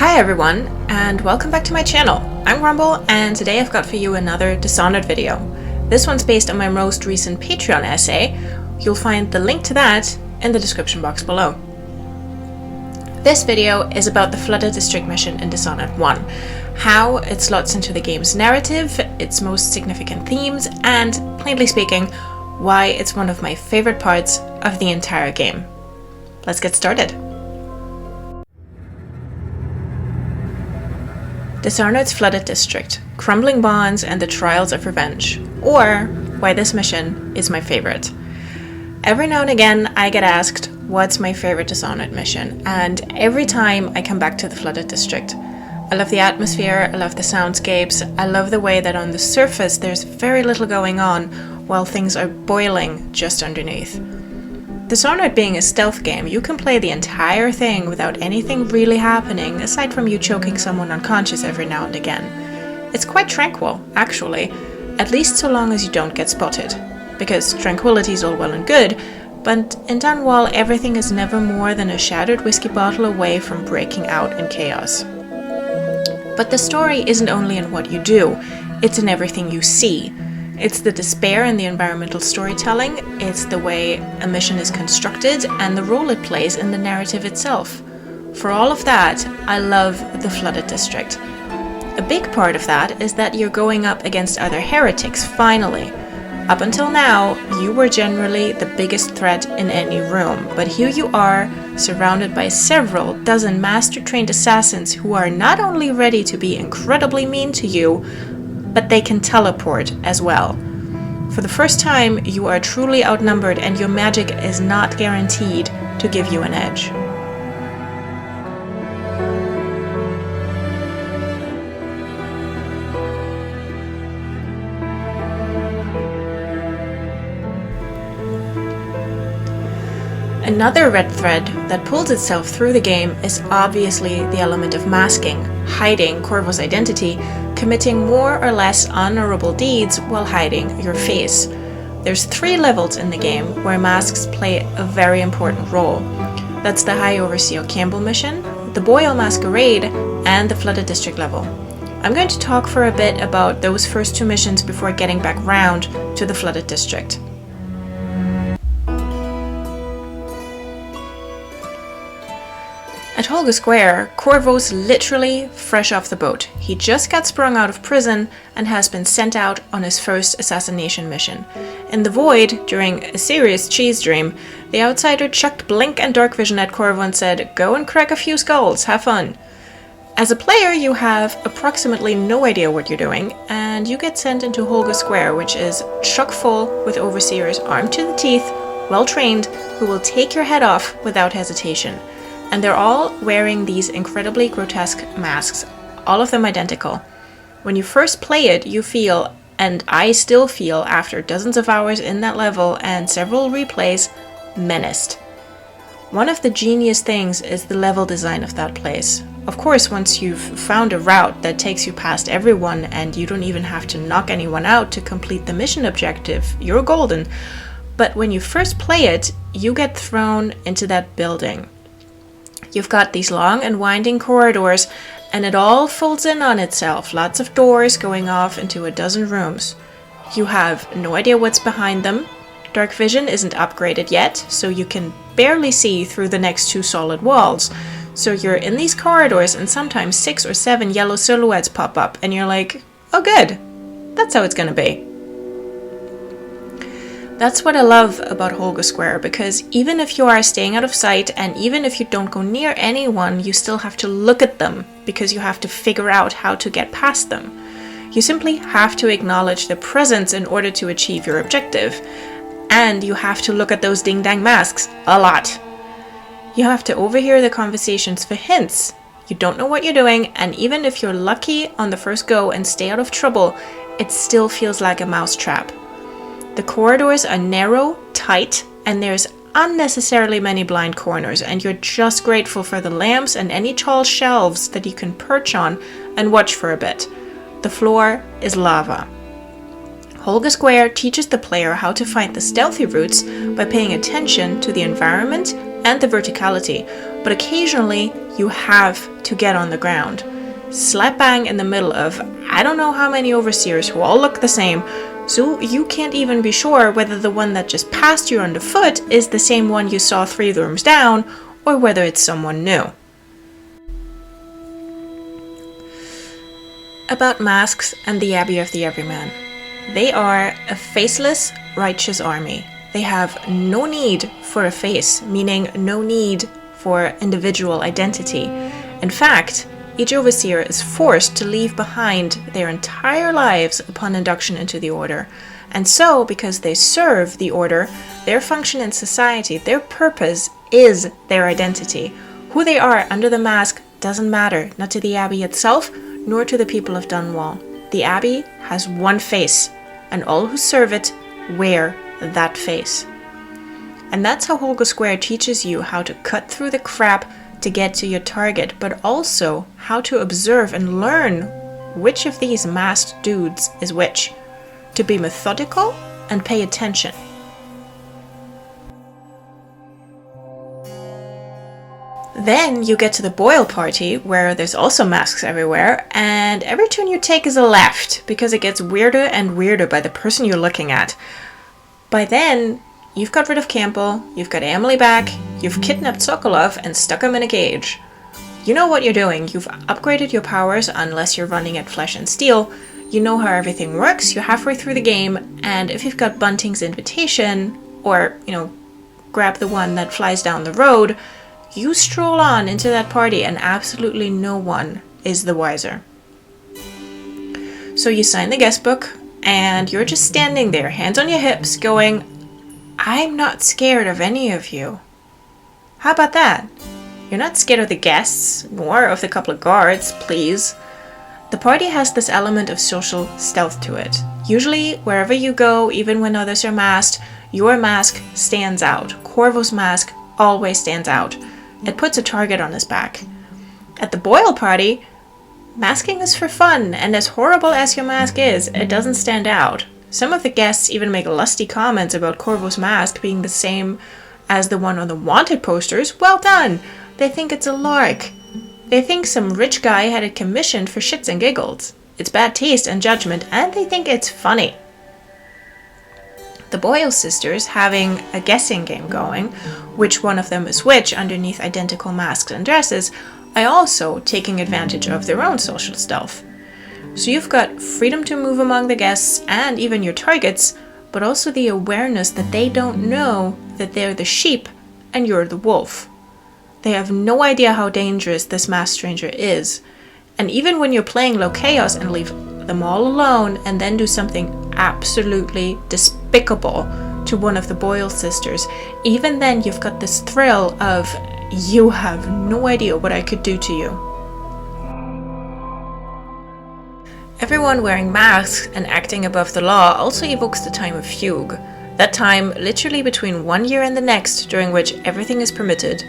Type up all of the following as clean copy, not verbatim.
Hi everyone, and welcome back to my channel. I'm Grumble, and today I've got for you another Dishonored video. This one's based on my most recent Patreon essay. You'll find the link to that in the description box below. This video is about the Flooded District mission in Dishonored 1, how it slots into the game's narrative, its most significant themes, and, plainly speaking, why it's one of my favorite parts of the entire game. Let's get started. Dishonored's Flooded District, Crumbling Bonds and the Trials of Revenge, or why this mission is my favorite. Every now and again I get asked what's my favorite Dishonored mission, and every time I come back to the Flooded District. I love the atmosphere, I love the soundscapes, I love the way that on the surface there's very little going on while things are boiling just underneath. Dishonored being a stealth game, you can play the entire thing without anything really happening, aside from you choking someone unconscious every now and again. It's quite tranquil, actually, at least so long as you don't get spotted. Because tranquility is all well and good, but in Dunwall everything is never more than a shattered whiskey bottle away from breaking out in chaos. But the story isn't only in what you do, it's in everything you see. It's the despair in the environmental storytelling, it's the way a mission is constructed, and the role it plays in the narrative itself. For all of that, I love the Flooded District. A big part of that is that you're going up against other heretics, finally. Up until now, you were generally the biggest threat in any room, but here you are, surrounded by several dozen master-trained assassins who are not only ready to be incredibly mean to you, but they can teleport as well. For the first time, you are truly outnumbered and your magic is not guaranteed to give you an edge. Another red thread that pulls itself through the game is obviously the element of masking, hiding Corvo's identity, committing more or less honorable deeds while hiding your face. There's 3 levels in the game where masks play a very important role. That's the High Overseer Campbell mission, the Boyle masquerade, and the Flooded District level. I'm going to talk for a bit about those first 2 missions before getting back round to the Flooded District. At Holger Square, Corvo's literally fresh off the boat. He just got sprung out of prison and has been sent out on his first assassination mission. In the void, during a serious cheese dream, the outsider chucked Blink and Dark Vision at Corvo and said, "Go and crack a few skulls, have fun." As a player, you have approximately no idea what you're doing, and you get sent into Holger Square, which is chock full with overseers armed to the teeth, well trained, who will take your head off without hesitation. And they're all wearing these incredibly grotesque masks, all of them identical. When you first play it, you feel, and I still feel after dozens of hours in that level and several replays, menaced. One of the genius things is the level design of that place. Of course, once you've found a route that takes you past everyone and you don't even have to knock anyone out to complete the mission objective, you're golden. But when you first play it, you get thrown into that building. You've got these long and winding corridors, and it all folds in on itself, lots of doors going off into a dozen rooms. You have no idea what's behind them. Dark Vision isn't upgraded yet, so you can barely see through the next 2 solid walls. So you're in these corridors and sometimes 6 or 7 yellow silhouettes pop up, and you're like, oh good, that's how it's gonna be. That's what I love about Holger Square, because even if you are staying out of sight and even if you don't go near anyone, you still have to look at them because you have to figure out how to get past them. You simply have to acknowledge their presence in order to achieve your objective. And you have to look at those ding-dang masks a lot. You have to overhear the conversations for hints. You don't know what you're doing, and even if you're lucky on the first go and stay out of trouble, it still feels like a mousetrap. The corridors are narrow, tight, and there's unnecessarily many blind corners, and you're just grateful for the lamps and any tall shelves that you can perch on and watch for a bit. The floor is lava. Holger Square teaches the player how to find the stealthy routes by paying attention to the environment and the verticality, but occasionally you have to get on the ground, slap bang in the middle of I don't know how many overseers who all look the same, so you can't even be sure whether the one that just passed you underfoot is the same one you saw 3 rooms down, or whether it's someone new. About masks and the Abbey of the Everyman. They are a faceless, righteous army. They have no need for a face, meaning no need for individual identity. In fact, each overseer is forced to leave behind their entire lives upon induction into the order. And so, because they serve the order, their function in society, their purpose is their identity. Who they are under the mask doesn't matter, not to the Abbey itself, nor to the people of Dunwall. The Abbey has one face, and all who serve it wear that face. And that's how Holger Square teaches you how to cut through the crap to get to your target, but also how to observe and learn which of these masked dudes is which, to be methodical and pay attention. Then you get to the Boyle party, where there's also masks everywhere, and every turn you take is a left, because it gets weirder and weirder by the person you're looking at. By then, you've got rid of Campbell, you've got Emily back, you've kidnapped Sokolov and stuck him in a cage. You know what you're doing, you've upgraded your powers unless you're running at flesh and steel, you know how everything works, you're halfway through the game, and if you've got Bunting's invitation, or, grab the one that flies down the road, you stroll on into that party and absolutely no one is the wiser. So you sign the guest book, and you're just standing there, hands on your hips, going, I'm not scared of any of you. How about that? You're not scared of the guests, nor of the couple of guards, please. The party has this element of social stealth to it. Usually, wherever you go, even when others are masked, your mask stands out. Corvo's mask always stands out. It puts a target on his back. At the Boyle party, masking is for fun, and as horrible as your mask is, it doesn't stand out. Some of the guests even make lusty comments about Corvo's mask being the same as the one on the wanted posters. Well done! They think it's a lark. They think some rich guy had it commissioned for shits and giggles. It's bad taste and judgment, and they think it's funny. The Boyle sisters having a guessing game going, which one of them is which underneath identical masks and dresses, are also taking advantage of their own social stealth. So you've got freedom to move among the guests and even your targets, but also the awareness that they don't know that they're the sheep and you're the wolf. They have no idea how dangerous this masked stranger is. And even when you're playing low chaos and leave them all alone and then do something absolutely despicable to one of the Boyle sisters, even then you've got this thrill of, you have no idea what I could do to you. Everyone wearing masks and acting above the law also evokes the time of fugue. That time literally between one year and the next, during which everything is permitted.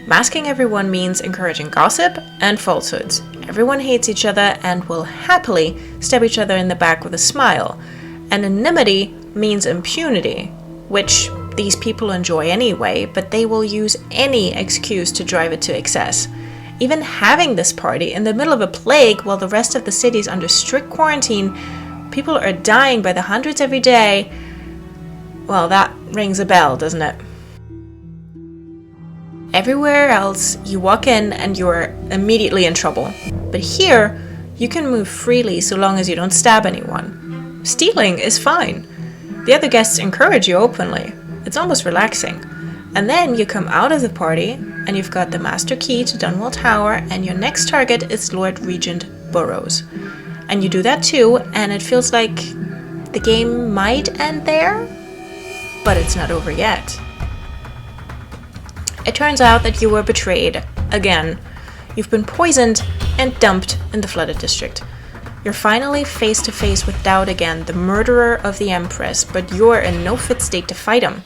Masking everyone means encouraging gossip and falsehoods. Everyone hates each other and will happily stab each other in the back with a smile. Anonymity means impunity, which these people enjoy anyway, but they will use any excuse to drive it to excess. Even having this party in the middle of a plague while the rest of the city is under strict quarantine, people are dying by the hundreds every day, well, that rings a bell, doesn't it? Everywhere else, you walk in and you're immediately in trouble. But here, you can move freely so long as you don't stab anyone. Stealing is fine. The other guests encourage you openly. It's almost relaxing. And then you come out of the party, and you've got the master key to Dunwall Tower, and your next target is Lord Regent Burrows. And you do that too, and it feels like the game might end there, but it's not over yet. It turns out that you were betrayed again. You've been poisoned and dumped in the flooded district. You're finally face to face with Dowd again, the murderer of the Empress, but you're in no fit state to fight him.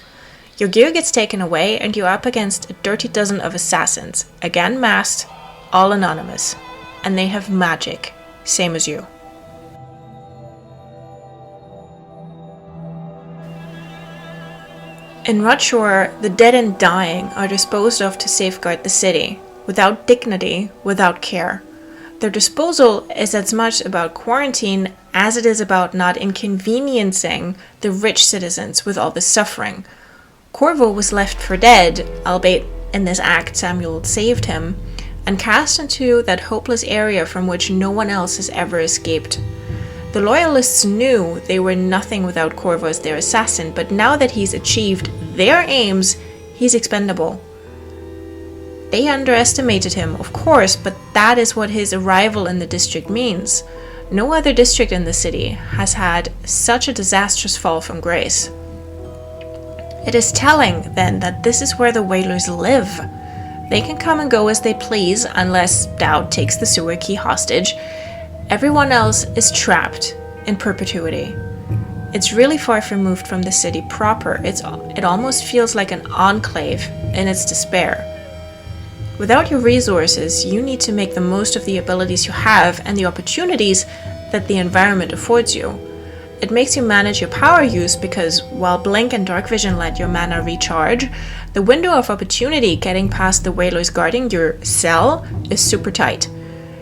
Your gear gets taken away and you're up against a dirty dozen of assassins, again masked, all anonymous. And they have magic, same as you. In Rutshore, the dead and dying are disposed of to safeguard the city, without dignity, without care. Their disposal is as much about quarantine as it is about not inconveniencing the rich citizens with all the suffering. Corvo was left for dead, albeit in this act Samuel saved him, and cast into that hopeless area from which no one else has ever escaped. The Loyalists knew they were nothing without Corvo as their assassin, but now that he's achieved their aims, he's expendable. They underestimated him, of course, but that is what his arrival in the district means. No other district in the city has had such a disastrous fall from grace. It is telling, then, that this is where the Whalers live. They can come and go as they please, unless Dowd takes the sewer key hostage. Everyone else is trapped in perpetuity. It's really far removed from the city proper. It almost feels like an enclave in its despair. Without your resources, you need to make the most of the abilities you have and the opportunities that the environment affords you. It makes you manage your power use because while Blink and Dark Vision let your mana recharge, the window of opportunity getting past the Whalers guarding your cell is super tight.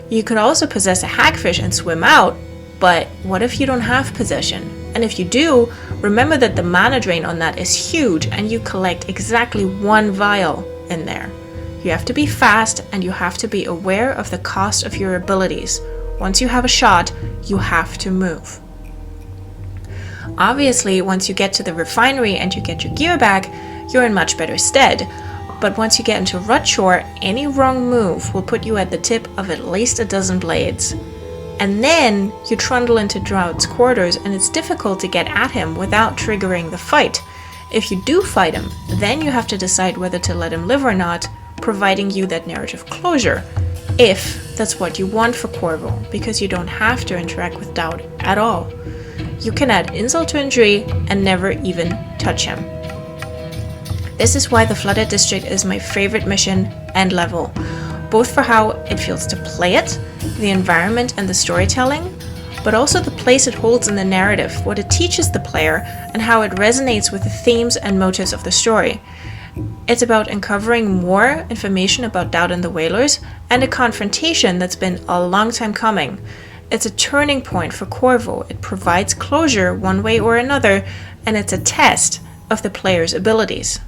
You could also possess a Hagfish and swim out, but what if you don't have possession? And if you do, remember that the mana drain on that is huge and you collect exactly one vial in there. You have to be fast and you have to be aware of the cost of your abilities. Once you have a shot, you have to move. Obviously, once you get to the refinery and you get your gear back, you're in much better stead. But once you get into Rutshore, any wrong move will put you at the tip of at least a dozen blades. And then you trundle into Dowd's quarters and it's difficult to get at him without triggering the fight. If you do fight him, then you have to decide whether to let him live or not, providing you that narrative closure. If that's what you want for Corvo, because you don't have to interact with Dowd at all. You can add insult to injury and never even touch him. This is why the Flooded District is my favorite mission and level, both for how it feels to play it, the environment and the storytelling, but also the place it holds in the narrative, what it teaches the player, and how it resonates with the themes and motives of the story. It's about uncovering more information about Dowd and the Whalers, and a confrontation that's been a long time coming. It's a turning point for Corvo. It provides closure one way or another, and it's a test of the player's abilities.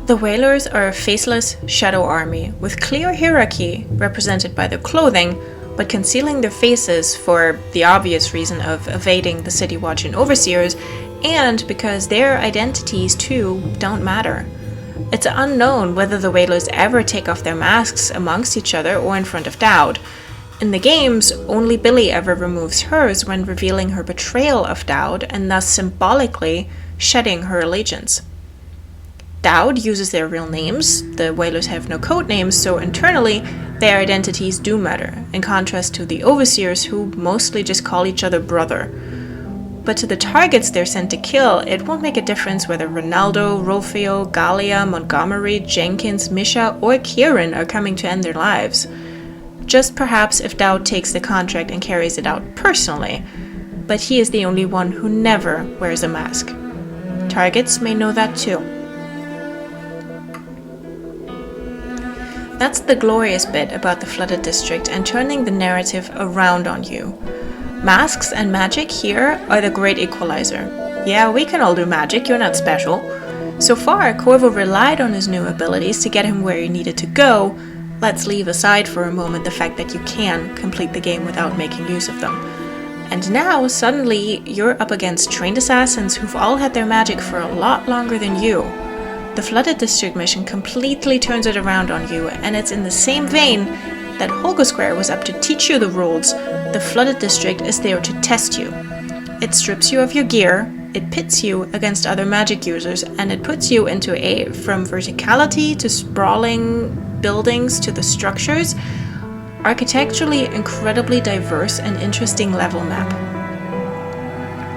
The Whalers are a faceless shadow army with clear hierarchy represented by their clothing, but concealing their faces for the obvious reason of evading the City Watch and Overseers, and because their identities too don't matter. It's unknown whether the Whalers ever take off their masks amongst each other or in front of Dowd. In the games, only Billy ever removes hers when revealing her betrayal of Dowd and thus symbolically shedding her allegiance. Dowd uses their real names, the Whalers have no code names, so internally their identities do matter, in contrast to the Overseers who mostly just call each other brother. But to the targets they're sent to kill, it won't make a difference whether Ronaldo, Rolfeo, Galia, Montgomery, Jenkins, Misha, or Kieran are coming to end their lives. Just perhaps if Dowd takes the contract and carries it out personally, but he is the only one who never wears a mask. Targets may know that too. That's the glorious bit about the Flooded District and turning the narrative around on you. Masks and magic here are the great equalizer. Yeah, we can all do magic, you're not special. So far, Corvo relied on his new abilities to get him where he needed to go. Let's leave aside for a moment the fact that you can complete the game without making use of them. And now, suddenly, you're up against trained assassins who've all had their magic for a lot longer than you. The Flooded District mission completely turns it around on you, and it's in the same vein that Holger Square was up to teach you the rules. The Flooded District is there to test you. It strips you of your gear, it pits you against other magic users, and it puts you into from verticality to sprawling buildings to the structures, architecturally incredibly diverse and interesting level map.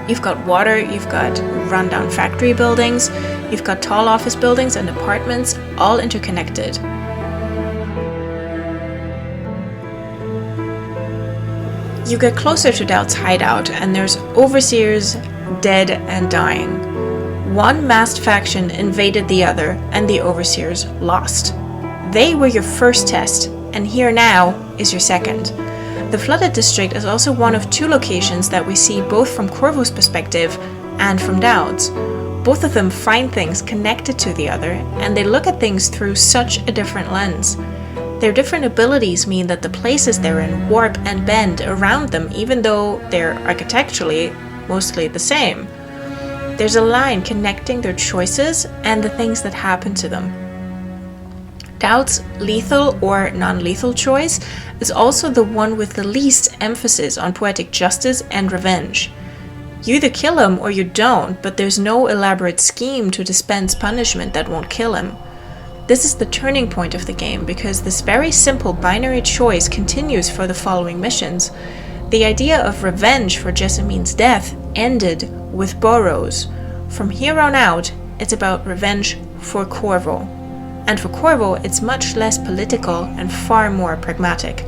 You've got water, you've got rundown factory buildings, you've got tall office buildings and apartments, all interconnected. You get closer to Dowd's hideout, and there's Overseers dead and dying. One masked faction invaded the other, and the overseers lost. They were your first test, and here now is your second. The flooded district is also one of two locations that we see both from Corvo's perspective and from Dowd's. Both of them find things connected to the other, and they look at things through such a different lens. Their different abilities mean that the places they're in warp and bend around them, even though they're architecturally mostly the same. There's a line connecting their choices and the things that happen to them. Dowd's lethal or non-lethal choice is also the one with the least emphasis on poetic justice and revenge. You either kill him or you don't, but there's no elaborate scheme to dispense punishment that won't kill him. This is the turning point of the game, because this very simple binary choice continues for the following missions. The idea of revenge for Jessamyn's death ended with Burroughs. From here on out, it's about revenge for Corvo. And for Corvo, it's much less political and far more pragmatic.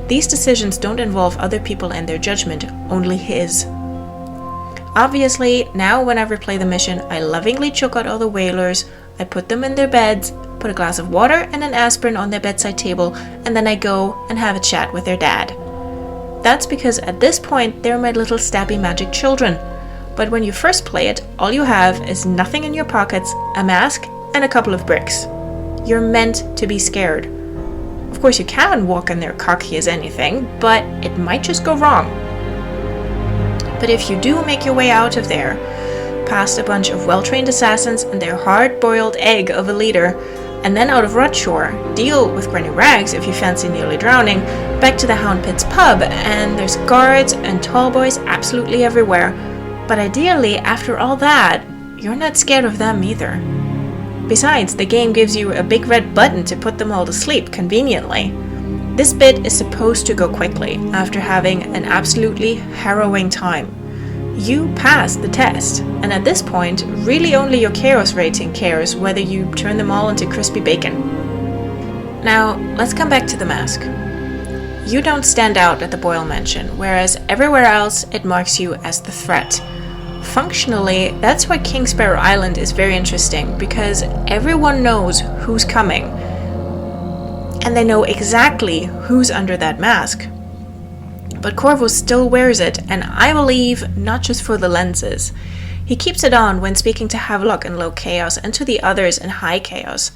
These decisions don't involve other people and their judgment, only his. Obviously, now whenever I play the mission, I lovingly choke out all the whalers, I put them in their beds, put a glass of water and an aspirin on their bedside table, and then I go and have a chat with their dad. That's because at this point, they're my little stabby magic children. But when you first play it, all you have is nothing in your pockets, a mask, and a couple of bricks. You're meant to be scared. Of course, you can walk in there cocky as anything, but it might just go wrong. But if you do make your way out of there, past a bunch of well-trained assassins and their hard-boiled egg of a leader, and then out of Rutshore, deal with Granny Rags if you fancy nearly drowning, back to the Hound Pit's pub, and there's guards and tall boys absolutely everywhere. But ideally, after all that, you're not scared of them either. Besides, the game gives you a big red button to put them all to sleep, conveniently. This bit is supposed to go quickly, after having an absolutely harrowing time. You pass the test, and at this point, really only your chaos rating cares whether you turn them all into crispy bacon. Now, let's come back to the mask. You don't stand out at the Boyle mansion, whereas everywhere else it marks you as the threat. Functionally, that's why King Sparrow Island is very interesting, because everyone knows who's coming, and they know exactly who's under that mask. But Corvo still wears it, and I believe not just for the lenses. He keeps it on when speaking to Havelock in low chaos and to the others in high chaos.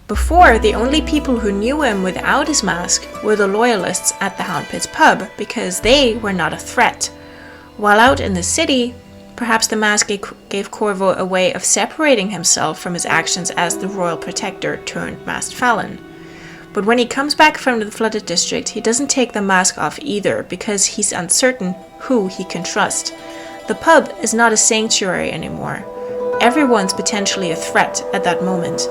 Before, the only people who knew him without his mask were the loyalists at the Hound Pit's pub, because they were not a threat. While out in the city, perhaps the mask gave Corvo a way of separating himself from his actions as the royal protector turned masked felon. But when he comes back from the flooded district, he doesn't take the mask off either, because he's uncertain who he can trust. The pub is not a sanctuary anymore. Everyone's potentially a threat at that moment.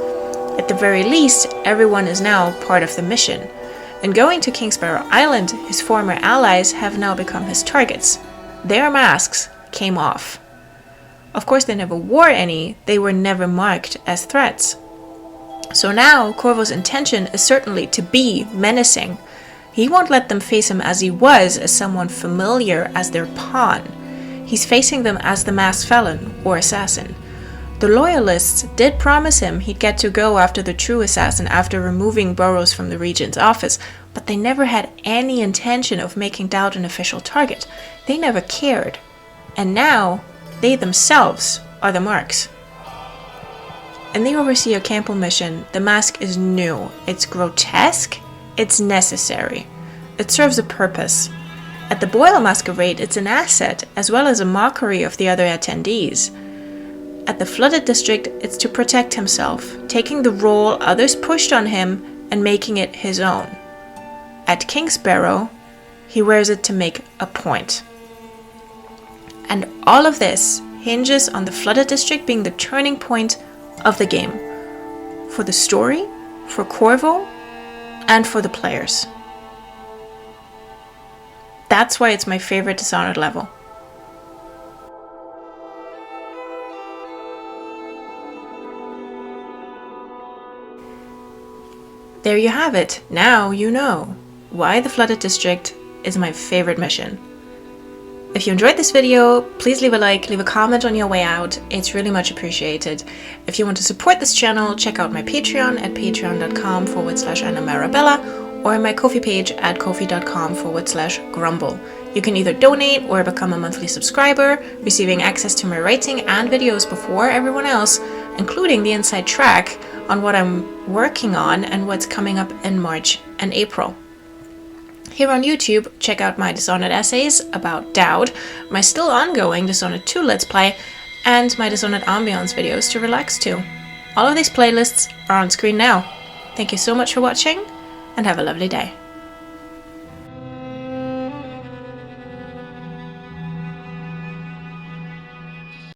At the very least, everyone is now part of the mission. And going to King Sparrow Island, his former allies have now become his targets. Their masks came off. Of course, they never wore any, they were never marked as threats. So now, Corvo's intention is certainly to be menacing. He won't let them face him as he was, as someone familiar, as their pawn. He's facing them as the masked felon or assassin. The loyalists did promise him he'd get to go after the true assassin after removing Burroughs from the Regent's office, but they never had any intention of making Dowd an official target. They never cared. And now, they themselves are the marks. In the Overseer Campbell mission, the mask is new. It's grotesque. It's necessary. It serves a purpose. At the Boyle masquerade, it's an asset, as well as a mockery of the other attendees. At the flooded district, it's to protect himself, taking the role others pushed on him and making it his own. At King Sparrow, he wears it to make a point. And all of this hinges on the flooded district being the turning point of the game. For the story, for Corvo, and for the players. That's why it's my favorite Dishonored level. There you have it. Now you know why the Flooded District is my favorite mission. If you enjoyed this video, please leave a like, leave a comment on your way out. It's really much appreciated. If you want to support this channel, check out my Patreon at patreon.com/AnnaMarabella or my Ko-fi page at kofi.com/grumble. You can either donate or become a monthly subscriber, receiving access to my writing and videos before everyone else, including the inside track on what I'm working on and what's coming up in March and April. Here on YouTube, check out my Dishonored essays about Dowd, my still ongoing Dishonored 2 Let's Play, and my Dishonored ambiance videos to relax to. All of these playlists are on screen now. Thank you so much for watching, and have a lovely day.